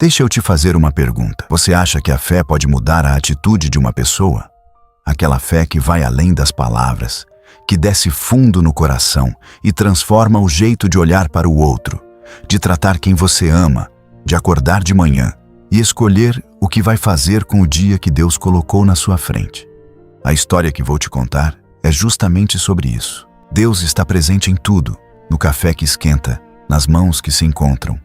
Deixa eu te fazer uma pergunta. Você acha que a fé pode mudar a atitude de uma pessoa? Aquela fé que vai além das palavras, que desce fundo no coração e transforma o jeito de olhar para o outro, de tratar quem você ama, de acordar de manhã e escolher o que vai fazer com o dia que Deus colocou na sua frente. A história que vou te contar é justamente sobre isso. Deus está presente em tudo, no café que esquenta, nas mãos que se encontram,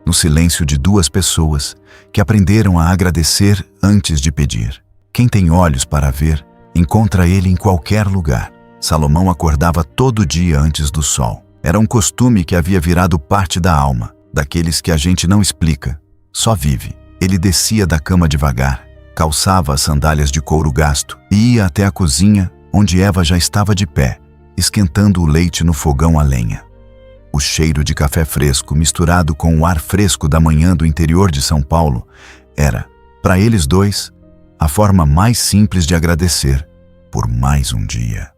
no silêncio de duas pessoas que aprenderam a agradecer antes de pedir. Quem tem olhos para ver, encontra ele em qualquer lugar. Salomão acordava todo dia antes do sol. Era um costume que havia virado parte da alma, daqueles que a gente não explica, só vive. Ele descia da cama devagar, calçava as sandálias de couro gasto e ia até a cozinha, onde Eva já estava de pé, esquentando o leite no fogão a lenha. O cheiro de café fresco misturado com o ar fresco da manhã do interior de São Paulo era, para eles dois, a forma mais simples de agradecer por mais um dia.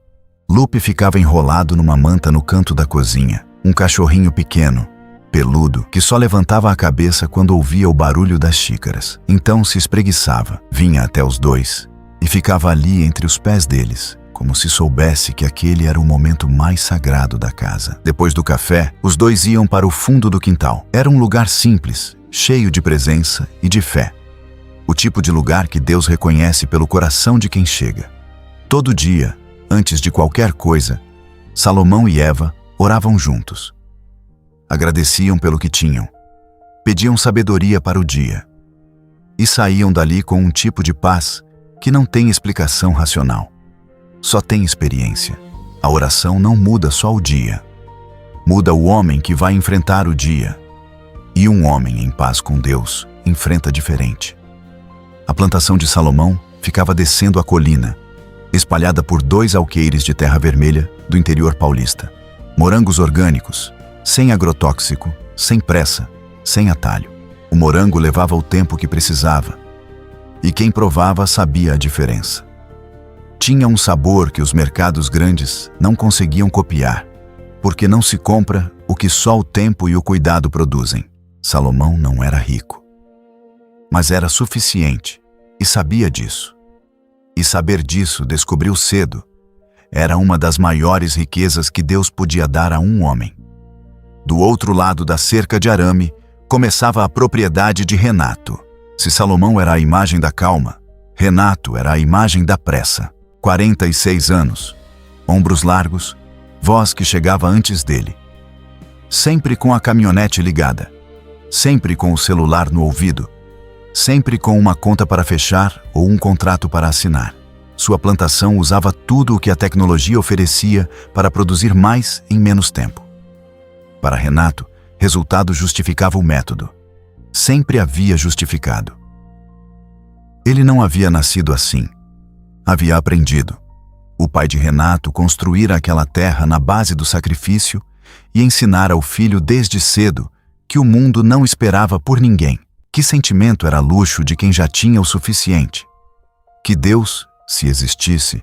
Lupe ficava enrolado numa manta no canto da cozinha, um cachorrinho pequeno, peludo, que só levantava a cabeça quando ouvia o barulho das xícaras. Então se espreguiçava, vinha até os dois e ficava ali entre os pés deles, como se soubesse que aquele era o momento mais sagrado da casa. Depois do café, os dois iam para o fundo do quintal. Era um lugar simples, cheio de presença e de fé. O tipo de lugar que Deus reconhece pelo coração de quem chega. Todo dia, antes de qualquer coisa, Salomão e Eva oravam juntos. Agradeciam pelo que tinham, pediam sabedoria para o dia e saíam dali com um tipo de paz que não tem explicação racional. Só tem experiência. A oração não muda só o dia. Muda o homem que vai enfrentar o dia. E um homem em paz com Deus enfrenta diferente. A plantação de Salomão ficava descendo a colina, espalhada por 2 alqueires de terra vermelha do interior paulista. Morangos orgânicos, sem agrotóxico, sem pressa, sem atalho. O morango levava o tempo que precisava. E quem provava sabia a diferença. Tinha um sabor que os mercados grandes não conseguiam copiar, porque não se compra o que só o tempo e o cuidado produzem. Salomão não era rico, mas era suficiente e sabia disso. E saber disso descobriu cedo. Era uma das maiores riquezas que Deus podia dar a um homem. Do outro lado da cerca de arame, começava a propriedade de Renato. Se Salomão era a imagem da calma, Renato era a imagem da pressa. 46 anos, ombros largos, voz que chegava antes dele. Sempre com a caminhonete ligada, sempre com o celular no ouvido, sempre com uma conta para fechar ou um contrato para assinar. Sua plantação usava tudo o que a tecnologia oferecia para produzir mais em menos tempo. Para Renato, resultado justificava o método. Sempre havia justificado. Ele não havia nascido assim. Havia aprendido. O pai de Renato construíra aquela terra na base do sacrifício e ensinara ao filho desde cedo que o mundo não esperava por ninguém. Que sentimento era luxo de quem já tinha o suficiente? Que Deus, se existisse,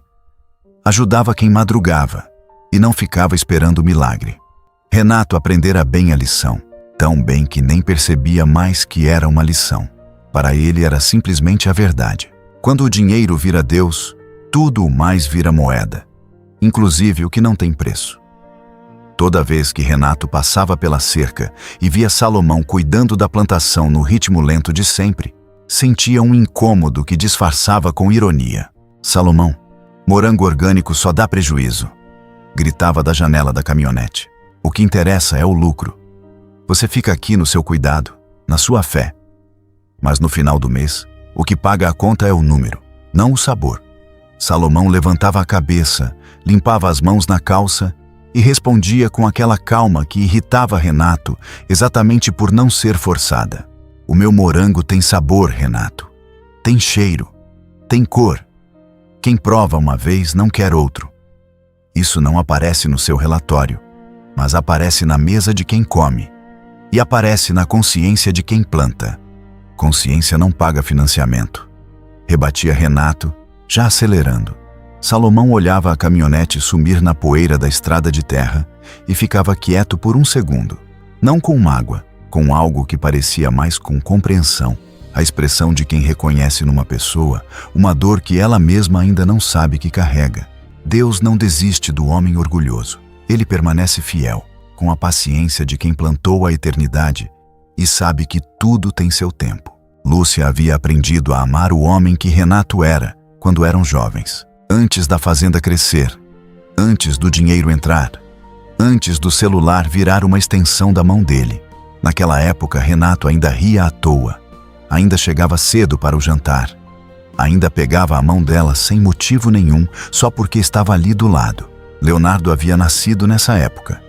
ajudava quem madrugava e não ficava esperando o milagre. Renato aprendera bem a lição, tão bem que nem percebia mais que era uma lição. Para ele era simplesmente a verdade. Quando o dinheiro vira Deus, tudo o mais vira moeda, inclusive o que não tem preço. Toda vez que Renato passava pela cerca e via Salomão cuidando da plantação no ritmo lento de sempre, sentia um incômodo que disfarçava com ironia. Salomão, morango orgânico só dá prejuízo, gritava da janela da caminhonete. O que interessa é o lucro. Você fica aqui no seu cuidado, na sua fé. Mas no final do mês, o que paga a conta é o número, não o sabor. Salomão levantava a cabeça, limpava as mãos na calça e respondia com aquela calma que irritava Renato, exatamente por não ser forçada. O meu morango tem sabor, Renato. Tem cheiro. Tem cor. Quem prova uma vez não quer outro. Isso não aparece no seu relatório, mas aparece na mesa de quem come e aparece na consciência de quem planta. Consciência não paga financiamento. Rebatia Renato, já acelerando. Salomão olhava a caminhonete sumir na poeira da estrada de terra e ficava quieto por um segundo. Não com mágoa, com algo que parecia mais com compreensão, a expressão de quem reconhece numa pessoa uma dor que ela mesma ainda não sabe que carrega. Deus não desiste do homem orgulhoso. Ele permanece fiel, com a paciência de quem plantou a eternidade e sabe que tudo tem seu tempo. Lúcia havia aprendido a amar o homem que Renato era quando eram jovens, antes da fazenda crescer, antes do dinheiro entrar, antes do celular virar uma extensão da mão dele. Naquela época, Renato ainda ria à toa, ainda chegava cedo para o jantar, ainda pegava a mão dela sem motivo nenhum, só porque estava ali do lado. Leonardo havia nascido nessa época,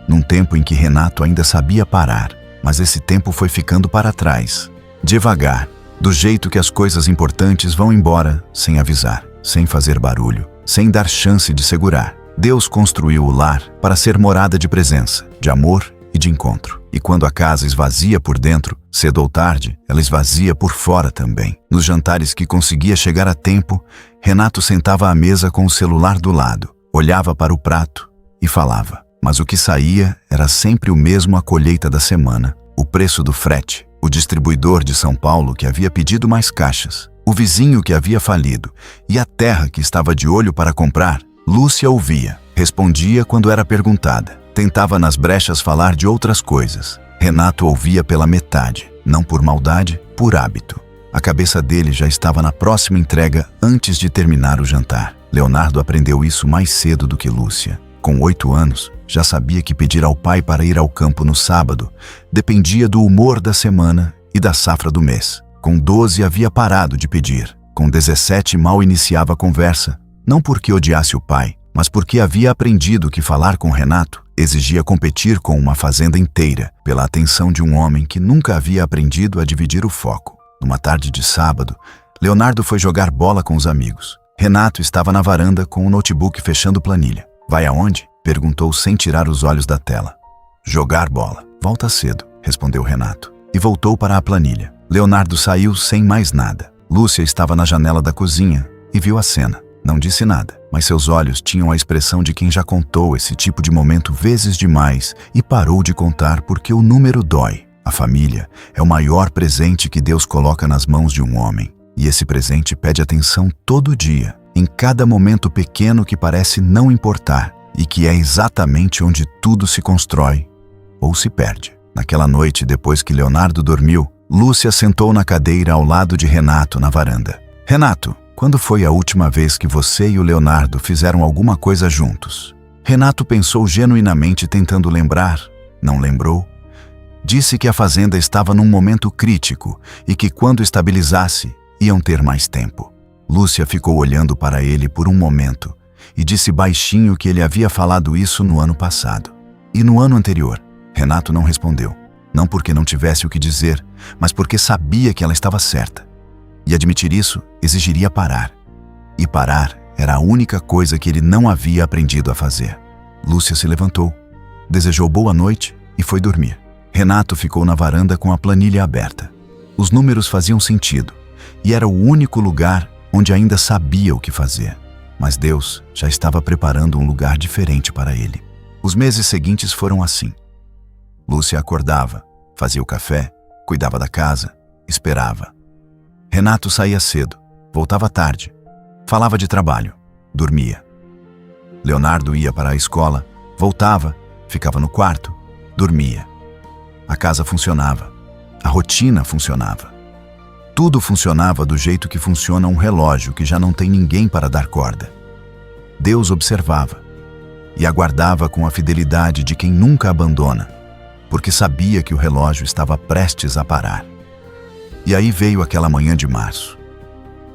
num tempo em que Renato ainda sabia parar, mas esse tempo foi ficando para trás, devagar, do jeito que as coisas importantes vão embora, sem avisar, sem fazer barulho, sem dar chance de segurar. Deus construiu o lar para ser morada de presença, de amor e de encontro. E quando a casa esvazia por dentro, cedo ou tarde, ela esvazia por fora também. Nos jantares que conseguia chegar a tempo, Renato sentava à mesa com o celular do lado, olhava para o prato e falava. Mas o que saía era sempre o mesmo: a colheita da semana, o preço do frete, o distribuidor de São Paulo que havia pedido mais caixas, o vizinho que havia falido e a terra que estava de olho para comprar. Lúcia ouvia, respondia quando era perguntada, tentava nas brechas falar de outras coisas. Renato ouvia pela metade, não por maldade, por hábito. A cabeça dele já estava na próxima entrega antes de terminar o jantar. Leonardo aprendeu isso mais cedo do que Lúcia. Com 8 anos, já sabia que pedir ao pai para ir ao campo no sábado dependia do humor da semana e da safra do mês. Com 12 havia parado de pedir. Com 17 mal iniciava a conversa, não porque odiasse o pai, mas porque havia aprendido que falar com Renato exigia competir com uma fazenda inteira pela atenção de um homem que nunca havia aprendido a dividir o foco. Numa tarde de sábado, Leonardo foi jogar bola com os amigos. Renato estava na varanda com o notebook fechando planilha. Vai aonde? Perguntou sem tirar os olhos da tela. Jogar bola. Volta cedo, respondeu Renato. E voltou para a planilha. Leonardo saiu sem mais nada. Lúcia estava na janela da cozinha e viu a cena. Não disse nada, mas seus olhos tinham a expressão de quem já contou esse tipo de momento vezes demais e parou de contar porque o número dói. A família é o maior presente que Deus coloca nas mãos de um homem. E esse presente pede atenção todo dia, em cada momento pequeno que parece não importar e que é exatamente onde tudo se constrói ou se perde. Naquela noite, depois que Leonardo dormiu, Lúcia sentou na cadeira ao lado de Renato na varanda. Renato, quando foi a última vez que você e o Leonardo fizeram alguma coisa juntos? Renato pensou genuinamente tentando lembrar. Não lembrou. Disse que a fazenda estava num momento crítico e que quando estabilizasse, iam ter mais tempo. Lúcia ficou olhando para ele por um momento e disse baixinho que ele havia falado isso no ano passado. E no ano anterior? Renato não respondeu. Não porque não tivesse o que dizer, mas porque sabia que ela estava certa. E admitir isso exigiria parar. E parar era a única coisa que ele não havia aprendido a fazer. Lúcia se levantou, desejou boa noite e foi dormir. Renato ficou na varanda com a planilha aberta. Os números faziam sentido e era o único lugar onde ainda sabia o que fazer. Mas Deus já estava preparando um lugar diferente para ele. Os meses seguintes foram assim. Lúcia acordava, fazia o café, cuidava da casa, esperava. Renato saía cedo, voltava tarde, falava de trabalho, dormia. Leonardo ia para a escola, voltava, ficava no quarto, dormia. A casa funcionava, a rotina funcionava. Tudo funcionava do jeito que funciona um relógio que já não tem ninguém para dar corda. Deus observava e aguardava com a fidelidade de quem nunca abandona, porque sabia que o relógio estava prestes a parar. E aí veio aquela manhã de março.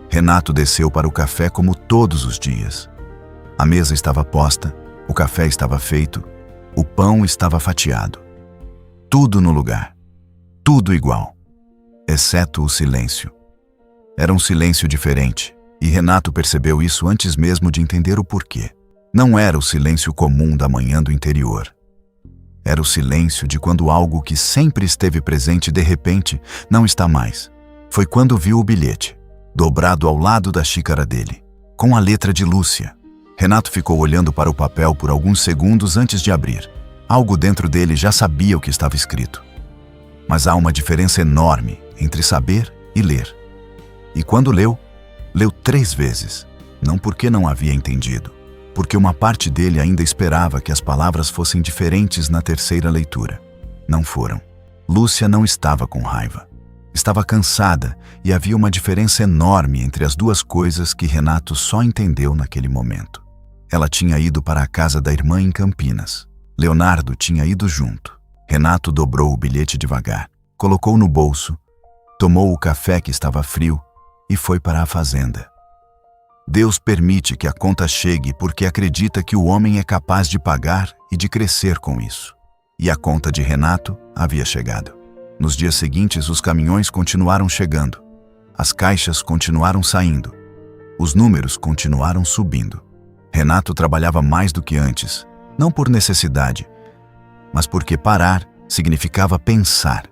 Renato desceu para o café como todos os dias. A mesa estava posta, o café estava feito, o pão estava fatiado. Tudo no lugar, tudo igual, exceto o silêncio. Era um silêncio diferente, e Renato percebeu isso antes mesmo de entender o porquê. Não era o silêncio comum da manhã do interior. Era o silêncio de quando algo que sempre esteve presente de repente não está mais. Foi quando viu o bilhete, dobrado ao lado da xícara dele, com a letra de Lúcia. Renato ficou olhando para o papel por alguns segundos antes de abrir. Algo dentro dele já sabia o que estava escrito. Mas há uma diferença enorme entre saber e ler. E quando leu 3 vezes, não porque não havia entendido, porque uma parte dele ainda esperava que as palavras fossem diferentes na terceira leitura. Não foram. Lúcia não estava com raiva. Estava cansada e havia uma diferença enorme entre as duas coisas que Renato só entendeu naquele momento. Ela tinha ido para a casa da irmã em Campinas. Leonardo tinha ido junto. Renato dobrou o bilhete devagar, colocou no bolso, tomou o café que estava frio e foi para a fazenda. Deus permite que a conta chegue porque acredita que o homem é capaz de pagar e de crescer com isso. E a conta de Renato havia chegado. Nos dias seguintes, os caminhões continuaram chegando. As caixas continuaram saindo. Os números continuaram subindo. Renato trabalhava mais do que antes, não por necessidade, mas porque parar significava pensar.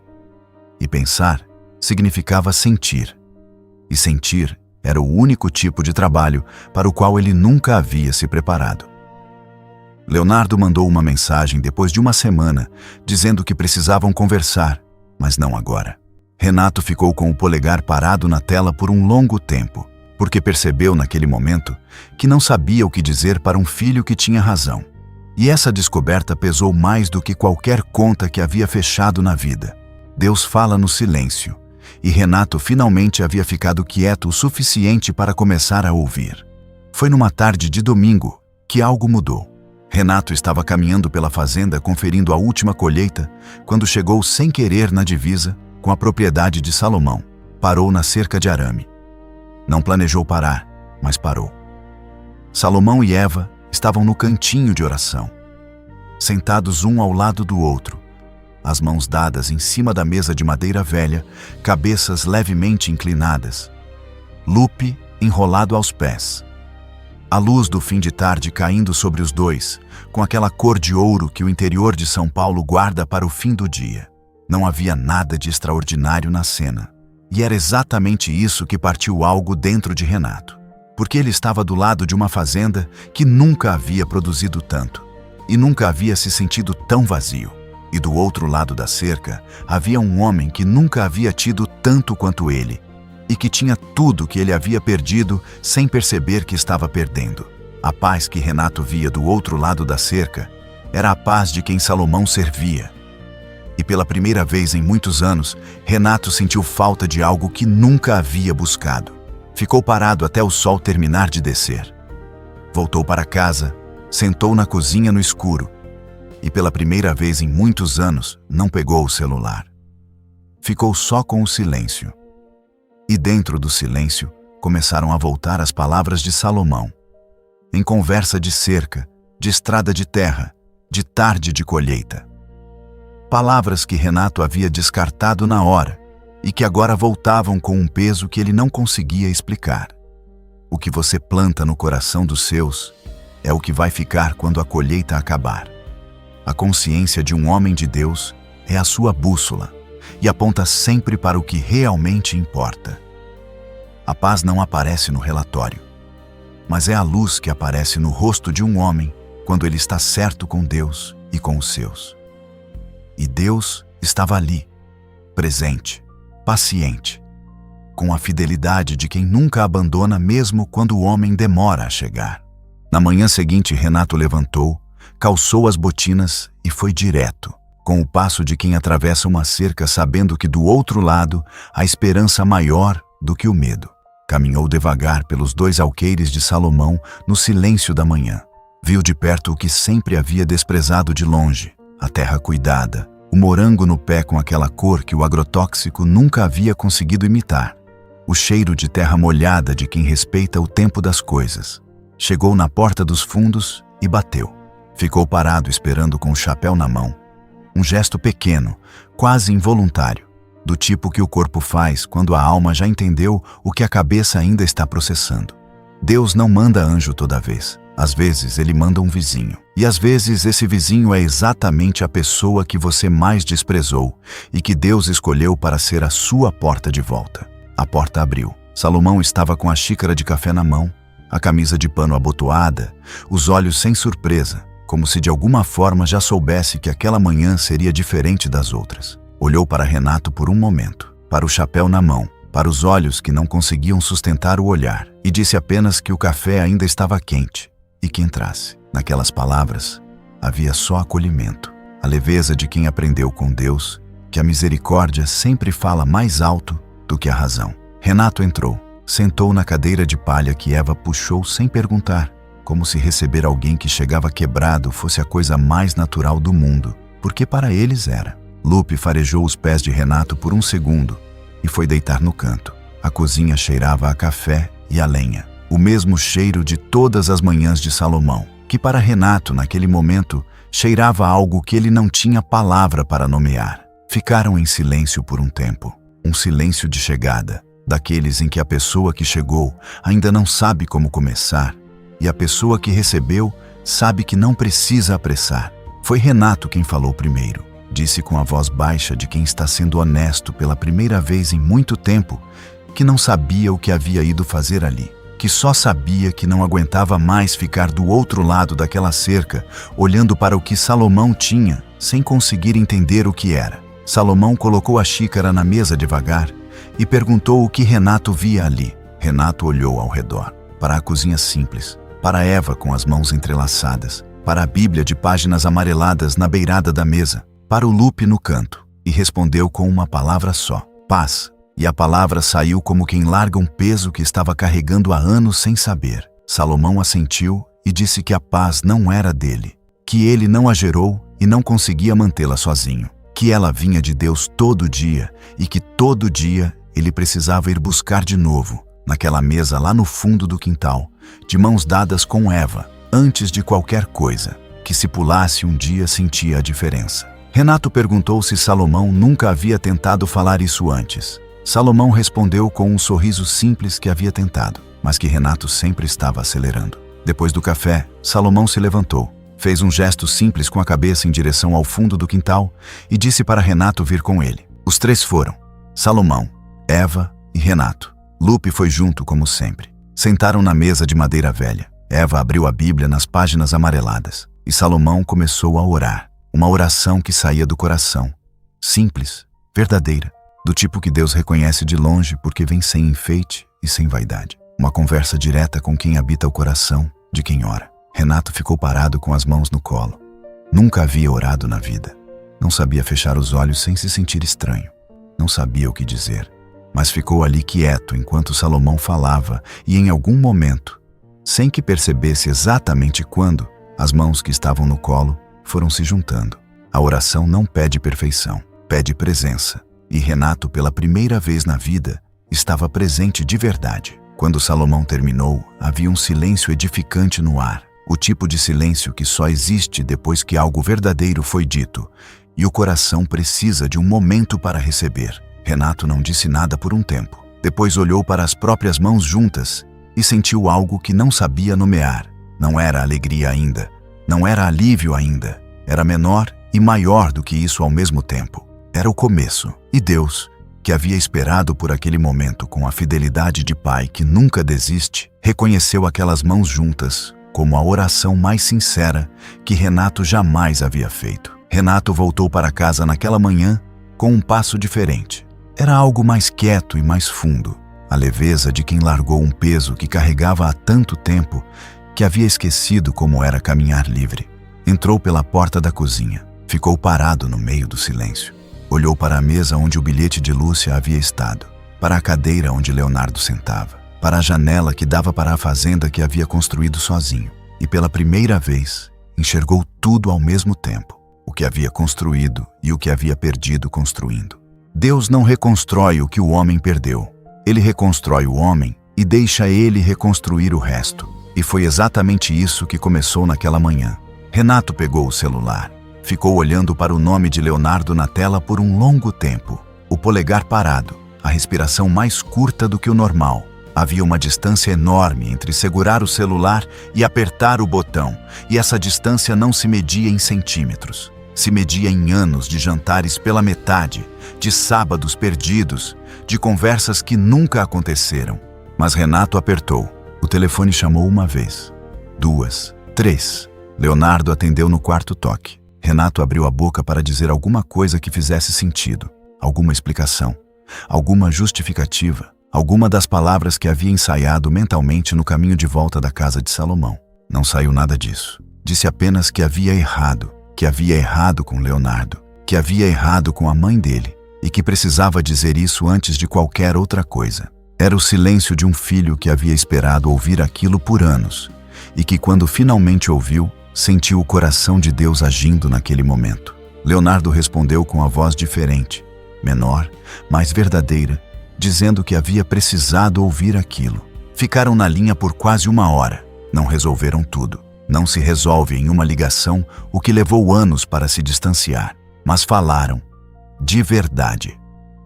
E pensar significava sentir. E sentir era o único tipo de trabalho para o qual ele nunca havia se preparado. Leonardo mandou uma mensagem depois de uma semana, dizendo que precisavam conversar, mas não agora. Renato ficou com o polegar parado na tela por um longo tempo, porque percebeu naquele momento que não sabia o que dizer para um filho que tinha razão. E essa descoberta pesou mais do que qualquer conta que havia fechado na vida. Deus fala no silêncio, e Renato finalmente havia ficado quieto o suficiente para começar a ouvir. Foi numa tarde de domingo que algo mudou. Renato estava caminhando pela fazenda conferindo a última colheita quando chegou sem querer na divisa com a propriedade de Salomão. Parou na cerca de arame. Não planejou parar, mas parou. Salomão e Eva estavam no cantinho de oração, sentados um ao lado do outro, as mãos dadas em cima da mesa de madeira velha, cabeças levemente inclinadas, Lupe enrolado aos pés. A luz do fim de tarde caindo sobre os dois, com aquela cor de ouro que o interior de São Paulo guarda para o fim do dia. Não havia nada de extraordinário na cena. E era exatamente isso que partiu algo dentro de Renato. Porque ele estava do lado de uma fazenda que nunca havia produzido tanto. E nunca havia se sentido tão vazio. E do outro lado da cerca, havia um homem que nunca havia tido tanto quanto ele. E que tinha tudo que ele havia perdido sem perceber que estava perdendo. A paz que Renato via do outro lado da cerca era a paz de quem Salomão servia. E pela primeira vez em muitos anos, Renato sentiu falta de algo que nunca havia buscado. Ficou parado até o sol terminar de descer. Voltou para casa, sentou na cozinha no escuro e pela primeira vez em muitos anos não pegou o celular. Ficou só com o silêncio. E dentro do silêncio, começaram a voltar as palavras de Salomão. Em conversa de cerca, de estrada de terra, de tarde de colheita. Palavras que Renato havia descartado na hora e que agora voltavam com um peso que ele não conseguia explicar. O que você planta no coração dos seus é o que vai ficar quando a colheita acabar. A consciência de um homem de Deus é a sua bússola e aponta sempre para o que realmente importa. A paz não aparece no relatório, mas é a luz que aparece no rosto de um homem quando ele está certo com Deus e com os seus. E Deus estava ali, presente, paciente, com a fidelidade de quem nunca abandona mesmo quando o homem demora a chegar. Na manhã seguinte, Renato levantou, calçou as botinas e foi direto, com o passo de quem atravessa uma cerca sabendo que do outro lado há esperança maior do que o medo. Caminhou devagar pelos 2 alqueires de Salomão no silêncio da manhã. Viu de perto o que sempre havia desprezado de longe, a terra cuidada, o morango no pé com aquela cor que o agrotóxico nunca havia conseguido imitar, o cheiro de terra molhada de quem respeita o tempo das coisas. Chegou na porta dos fundos e bateu. Ficou parado esperando com o chapéu na mão. Um gesto pequeno, quase involuntário, do tipo que o corpo faz quando a alma já entendeu o que a cabeça ainda está processando. Deus não manda anjo toda vez. Às vezes ele manda um vizinho. E às vezes esse vizinho é exatamente a pessoa que você mais desprezou e que Deus escolheu para ser a sua porta de volta. A porta abriu. Salomão estava com a xícara de café na mão, a camisa de pano abotoada, os olhos sem surpresa, como se de alguma forma já soubesse que aquela manhã seria diferente das outras. Olhou para Renato por um momento, para o chapéu na mão, para os olhos que não conseguiam sustentar o olhar, e disse apenas que o café ainda estava quente e que entrasse. Naquelas palavras havia só acolhimento, a leveza de quem aprendeu com Deus que a misericórdia sempre fala mais alto do que a razão. Renato entrou, sentou na cadeira de palha que Eva puxou sem perguntar, como se receber alguém que chegava quebrado fosse a coisa mais natural do mundo, porque para eles era. Lupe farejou os pés de Renato por um segundo e foi deitar no canto. A cozinha cheirava a café e a lenha, o mesmo cheiro de todas as manhãs de Salomão, que para Renato, naquele momento, cheirava algo que ele não tinha palavra para nomear. Ficaram em silêncio por um tempo, um silêncio de chegada, daqueles em que a pessoa que chegou ainda não sabe como começar, e a pessoa que recebeu sabe que não precisa apressar. Foi Renato quem falou primeiro. Disse com a voz baixa de quem está sendo honesto pela primeira vez em muito tempo, que não sabia o que havia ido fazer ali, que só sabia que não aguentava mais ficar do outro lado daquela cerca, olhando para o que Salomão tinha, sem conseguir entender o que era. Salomão colocou a xícara na mesa devagar e perguntou o que Renato via ali. Renato olhou ao redor, para a cozinha simples, para Eva com as mãos entrelaçadas, para a Bíblia de páginas amareladas na beirada da mesa, para o Lupe no canto, e respondeu com uma palavra só: paz. E a palavra saiu como quem larga um peso que estava carregando há anos sem saber. Salomão assentiu e disse que a paz não era dele, que ele não a gerou e não conseguia mantê-la sozinho, que ela vinha de Deus todo dia e que todo dia ele precisava ir buscar de novo, naquela mesa lá no fundo do quintal, de mãos dadas com Eva, antes de qualquer coisa, que se pulasse um dia sentia a diferença. Renato perguntou se Salomão nunca havia tentado falar isso antes. Salomão respondeu com um sorriso simples que havia tentado, mas que Renato sempre estava acelerando. Depois do café, Salomão se levantou, fez um gesto simples com a cabeça em direção ao fundo do quintal e disse para Renato vir com ele. Os três foram: Salomão, Eva e Renato. Lupe foi junto como sempre. Sentaram na mesa de madeira velha. Eva abriu a Bíblia nas páginas amareladas e Salomão começou a orar. Uma oração que saía do coração, simples, verdadeira, do tipo que Deus reconhece de longe porque vem sem enfeite e sem vaidade. Uma conversa direta com quem habita o coração de quem ora. Renato ficou parado com as mãos no colo. Nunca havia orado na vida. Não sabia fechar os olhos sem se sentir estranho. Não sabia o que dizer, mas ficou ali quieto enquanto Salomão falava e em algum momento, sem que percebesse exatamente quando, as mãos que estavam no colo foram se juntando. A oração não pede perfeição, pede presença. E Renato, pela primeira vez na vida, estava presente de verdade. Quando Salomão terminou, havia um silêncio edificante no ar. O tipo de silêncio que só existe depois que algo verdadeiro foi dito, e o coração precisa de um momento para receber. Renato não disse nada por um tempo. Depois olhou para as próprias mãos juntas e sentiu algo que não sabia nomear. Não era alegria ainda. Não era alívio ainda, era menor e maior do que isso ao mesmo tempo. Era o começo, e Deus, que havia esperado por aquele momento com a fidelidade de pai que nunca desiste, reconheceu aquelas mãos juntas como a oração mais sincera que Renato jamais havia feito. Renato voltou para casa naquela manhã com um passo diferente. Era algo mais quieto e mais fundo, a leveza de quem largou um peso que carregava há tanto tempo que havia esquecido como era caminhar livre. Entrou pela porta da cozinha, ficou parado no meio do silêncio. Olhou para a mesa onde o bilhete de Lúcia havia estado, para a cadeira onde Leonardo sentava, para a janela que dava para a fazenda que havia construído sozinho, e pela primeira vez enxergou tudo ao mesmo tempo, o que havia construído e o que havia perdido construindo. Deus não reconstrói o que o homem perdeu. Ele reconstrói o homem e deixa ele reconstruir o resto. E foi exatamente isso que começou naquela manhã. Renato pegou o celular. Ficou olhando para o nome de Leonardo na tela por um longo tempo. O polegar parado, a respiração mais curta do que o normal. Havia uma distância enorme entre segurar o celular e apertar o botão, e essa distância não se media em centímetros. Se media em anos de jantares pela metade, de sábados perdidos, de conversas que nunca aconteceram. Mas Renato apertou. O telefone chamou uma vez, 2, 3. Leonardo atendeu no quarto toque. Renato abriu a boca para dizer alguma coisa que fizesse sentido, alguma explicação, alguma justificativa, alguma das palavras que havia ensaiado mentalmente no caminho de volta da casa de Salomão. Não saiu nada disso. Disse apenas que havia errado com Leonardo, que havia errado com a mãe dele e que precisava dizer isso antes de qualquer outra coisa. Era o silêncio de um filho que havia esperado ouvir aquilo por anos e que, quando finalmente ouviu, sentiu o coração de Deus agindo naquele momento. Leonardo respondeu com a voz diferente, menor, mais verdadeira, dizendo que havia precisado ouvir aquilo. Ficaram na linha por quase 1 hora. Não resolveram tudo. Não se resolve em uma ligação o que levou anos para se distanciar. Mas falaram, de verdade,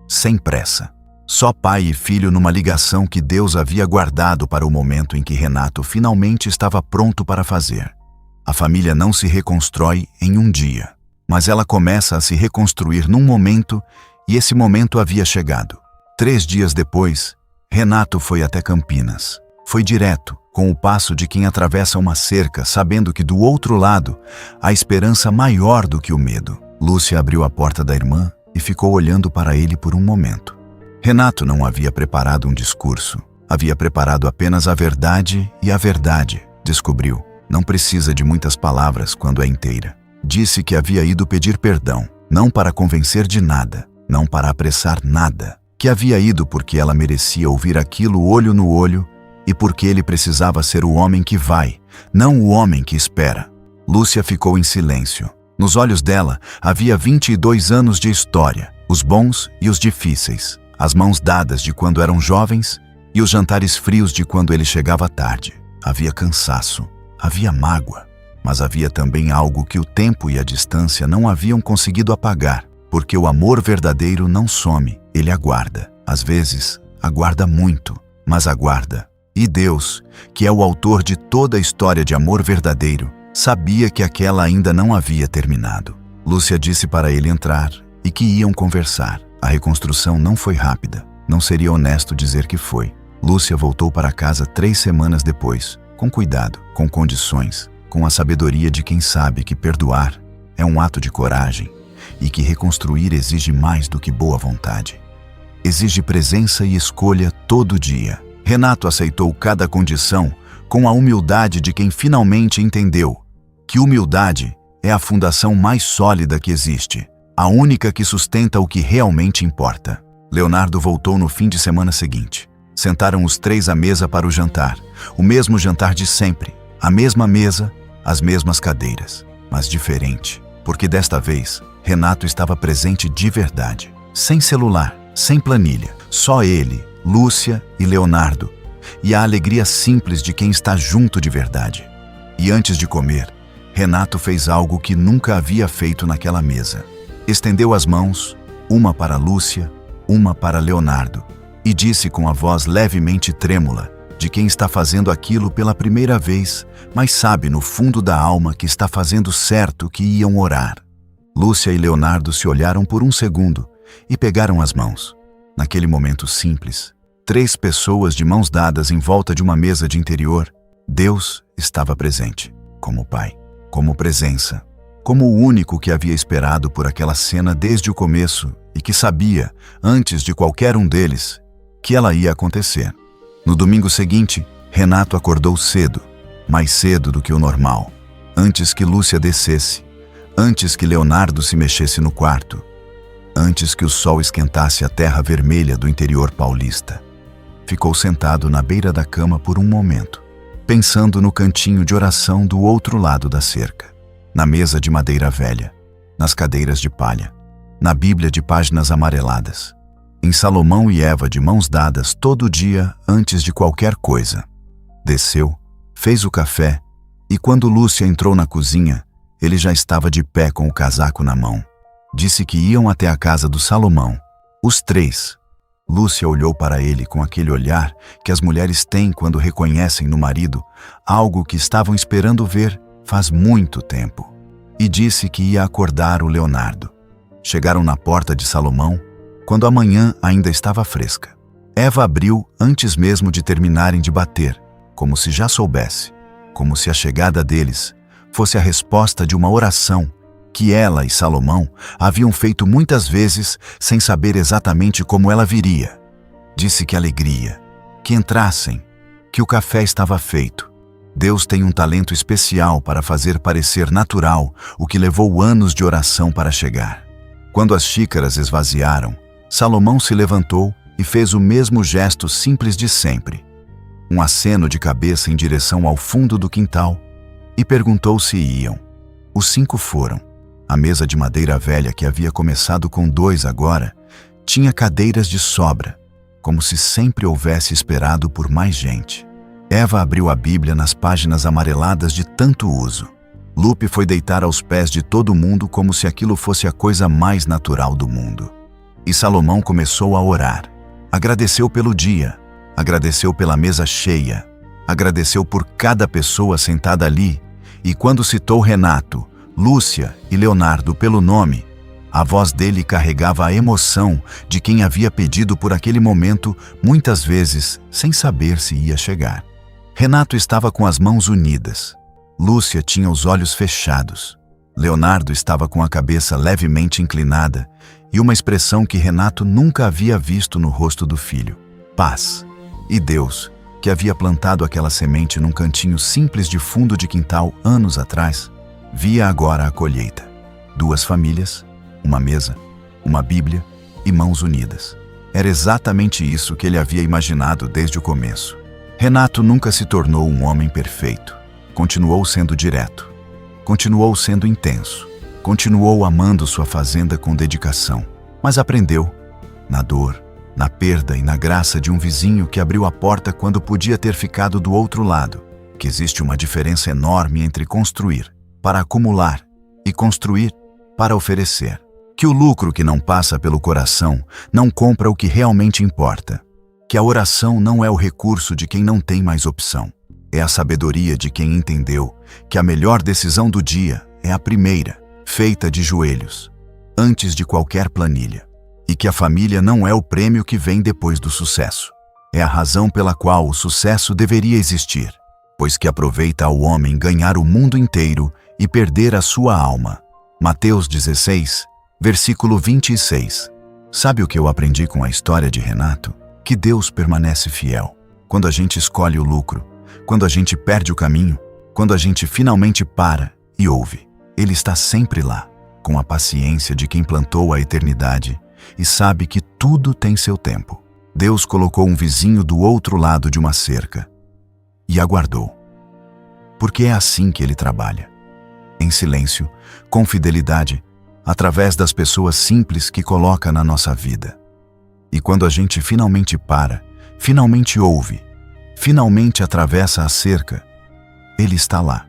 sem pressa. Só pai e filho numa ligação que Deus havia guardado para o momento em que Renato finalmente estava pronto para fazer. A família não se reconstrói em um dia, mas ela começa a se reconstruir num momento, e esse momento havia chegado. 3 dias depois, Renato foi até Campinas. Foi direto, com o passo de quem atravessa uma cerca, sabendo que do outro lado há esperança maior do que o medo. Lúcia abriu a porta da irmã e ficou olhando para ele por um momento. Renato não havia preparado um discurso. Havia preparado apenas a verdade, e a verdade, descobriu, não precisa de muitas palavras quando é inteira. Disse que havia ido pedir perdão, não para convencer de nada, não para apressar nada. Que havia ido porque ela merecia ouvir aquilo olho no olho e porque ele precisava ser o homem que vai, não o homem que espera. Lúcia ficou em silêncio. Nos olhos dela havia 22 anos de história, os bons e os difíceis, as mãos dadas de quando eram jovens e os jantares frios de quando ele chegava tarde. Havia cansaço, havia mágoa, mas havia também algo que o tempo e a distância não haviam conseguido apagar, porque o amor verdadeiro não some, ele aguarda. Às vezes, aguarda muito, mas aguarda. E Deus, que é o autor de toda a história de amor verdadeiro, sabia que aquela ainda não havia terminado. Lúcia disse para ele entrar e que iam conversar. A reconstrução não foi rápida. Não seria honesto dizer que foi. Lúcia voltou para casa 3 semanas depois, com cuidado, com condições, com a sabedoria de quem sabe que perdoar é um ato de coragem e que reconstruir exige mais do que boa vontade. Exige presença e escolha todo dia. Renato aceitou cada condição com a humildade de quem finalmente entendeu que humildade é a fundação mais sólida que existe, a única que sustenta o que realmente importa. Leonardo voltou no fim de semana seguinte. Sentaram os 3 à mesa para o jantar, o mesmo jantar de sempre, a mesma mesa, as mesmas cadeiras, mas diferente, porque desta vez Renato estava presente de verdade, sem celular, sem planilha, só ele, Lúcia e Leonardo, e a alegria simples de quem está junto de verdade. E antes de comer, Renato fez algo que nunca havia feito naquela mesa. Estendeu as mãos, uma para Lúcia, uma para Leonardo, e disse com a voz levemente trêmula, de quem está fazendo aquilo pela primeira vez, mas sabe no fundo da alma que está fazendo certo, que iam orar. Lúcia e Leonardo se olharam por um segundo e pegaram as mãos. Naquele momento simples, 3 pessoas de mãos dadas em volta de uma mesa de interior, Deus estava presente, como Pai, como presença, como o único que havia esperado por aquela cena desde o começo e que sabia, antes de qualquer um deles, que ela ia acontecer. No domingo seguinte, Renato acordou cedo, mais cedo do que o normal, antes que Lúcia descesse, antes que Leonardo se mexesse no quarto, antes que o sol esquentasse a terra vermelha do interior paulista. Ficou sentado na beira da cama por um momento, pensando no cantinho de oração do outro lado da cerca, na mesa de madeira velha, nas cadeiras de palha, na Bíblia de páginas amareladas, em Salomão e Eva de mãos dadas todo dia antes de qualquer coisa. Desceu, fez o café e quando Lúcia entrou na cozinha, ele já estava de pé com o casaco na mão. Disse que iam até a casa do Salomão, os 3. Lúcia olhou para ele com aquele olhar que as mulheres têm quando reconhecem no marido algo que estavam esperando ver faz muito tempo, e disse que ia acordar o Leonardo. Chegaram na porta de Salomão, quando a manhã ainda estava fresca. Eva abriu antes mesmo de terminarem de bater, como se já soubesse, como se a chegada deles fosse a resposta de uma oração que ela e Salomão haviam feito muitas vezes sem saber exatamente como ela viria. Disse que alegria, que entrassem, que o café estava feito. Deus tem um talento especial para fazer parecer natural o que levou anos de oração para chegar. Quando as xícaras esvaziaram, Salomão se levantou e fez o mesmo gesto simples de sempre. Um aceno de cabeça em direção ao fundo do quintal e perguntou se iam. Os 5 foram. A mesa de madeira velha, que havia começado com 2 agora, tinha cadeiras de sobra, como se sempre houvesse esperado por mais gente. Eva abriu a Bíblia nas páginas amareladas de tanto uso. Lupe foi deitar aos pés de todo mundo como se aquilo fosse a coisa mais natural do mundo. E Salomão começou a orar. Agradeceu pelo dia, agradeceu pela mesa cheia, agradeceu por cada pessoa sentada ali, e quando citou Renato, Lúcia e Leonardo pelo nome, a voz dele carregava a emoção de quem havia pedido por aquele momento, muitas vezes sem saber se ia chegar. Renato estava com as mãos unidas. Lúcia tinha os olhos fechados. Leonardo estava com a cabeça levemente inclinada e uma expressão que Renato nunca havia visto no rosto do filho: paz. E Deus, que havia plantado aquela semente num cantinho simples de fundo de quintal anos atrás, via agora a colheita. 2 famílias, uma mesa, uma Bíblia e mãos unidas. Era exatamente isso que ele havia imaginado desde o começo. Renato nunca se tornou um homem perfeito. Continuou sendo direto. Continuou sendo intenso. Continuou amando sua fazenda com dedicação. Mas aprendeu, na dor, na perda e na graça de um vizinho que abriu a porta quando podia ter ficado do outro lado, que existe uma diferença enorme entre construir para acumular e construir para oferecer. Que o lucro que não passa pelo coração não compra o que realmente importa. Que a oração não é o recurso de quem não tem mais opção. É a sabedoria de quem entendeu que a melhor decisão do dia é a primeira, feita de joelhos, antes de qualquer planilha. E que a família não é o prêmio que vem depois do sucesso. É a razão pela qual o sucesso deveria existir, pois que aproveita ao homem ganhar o mundo inteiro e perder a sua alma. Mateus 16, versículo 26. Sabe o que eu aprendi com a história de Renato? Que Deus permanece fiel. Quando a gente escolhe o lucro, quando a gente perde o caminho, quando a gente finalmente para e ouve, Ele está sempre lá, com a paciência de quem plantou a eternidade e sabe que tudo tem seu tempo. Deus colocou um vizinho do outro lado de uma cerca e aguardou. Porque é assim que Ele trabalha. Em silêncio, com fidelidade, através das pessoas simples que coloca na nossa vida. E quando a gente finalmente para, finalmente ouve, finalmente atravessa a cerca, Ele está lá,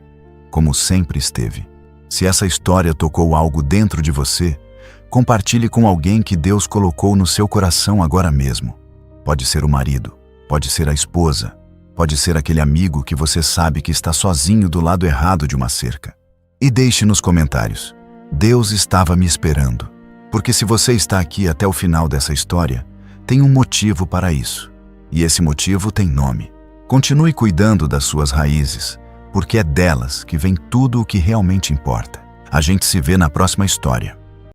como sempre esteve. Se essa história tocou algo dentro de você, compartilhe com alguém que Deus colocou no seu coração agora mesmo. Pode ser o marido, pode ser a esposa, pode ser aquele amigo que você sabe que está sozinho do lado errado de uma cerca. E deixe nos comentários: Deus estava me esperando. Porque se você está aqui até o final dessa história, tem um motivo para isso. E esse motivo tem nome. Continue cuidando das suas raízes, porque é delas que vem tudo o que realmente importa. A gente se vê na próxima história.